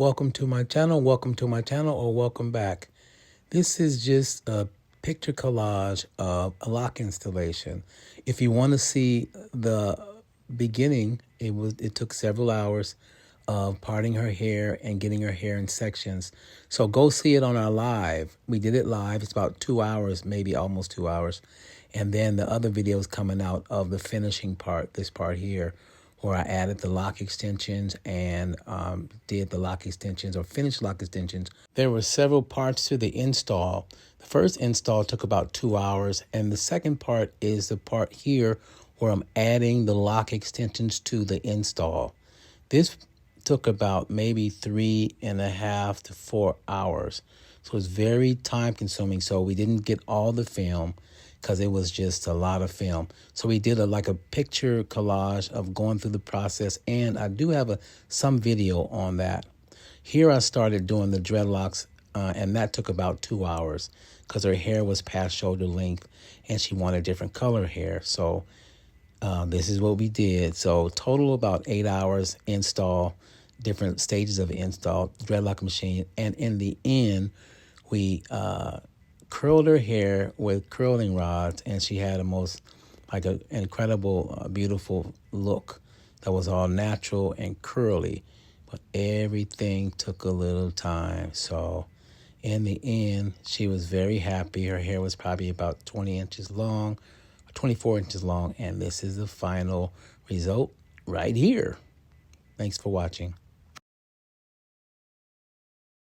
Welcome to my channel, or welcome back. This is just a picture collage of a lock installation. If you want to see the beginning, it took several hours of parting her hair and getting her hair in sections. So go see it on our live. We did it live. It's about 2 hours, maybe almost 2 hours. And then the other videos coming out of the finishing part, this part here, where I added the lock extensions and did the lock extensions or finished lock extensions. There were several parts to the install. The first install took about 2 hours, and the second part is the part here where I'm adding the lock extensions to the install. This took about maybe 3.5 to 4 hours. So it's very time consuming. So we didn't get all the film because it was just a lot of film. So we did like a picture collage of going through the process, and I do have some video on that. Here I started doing the dreadlocks, and that took about 2 hours because her hair was past shoulder length and she wanted different color hair. So this is what we did. So total about 8 hours install, different stages of install, dreadlock machine. And in the end, we curled her hair with curling rods, and she had an incredible, beautiful look that was all natural and curly, but everything took a little time. So in the end, she was very happy. Her hair was probably about 20 inches long, 24 inches long, and this is the final result right here. Thanks for watching.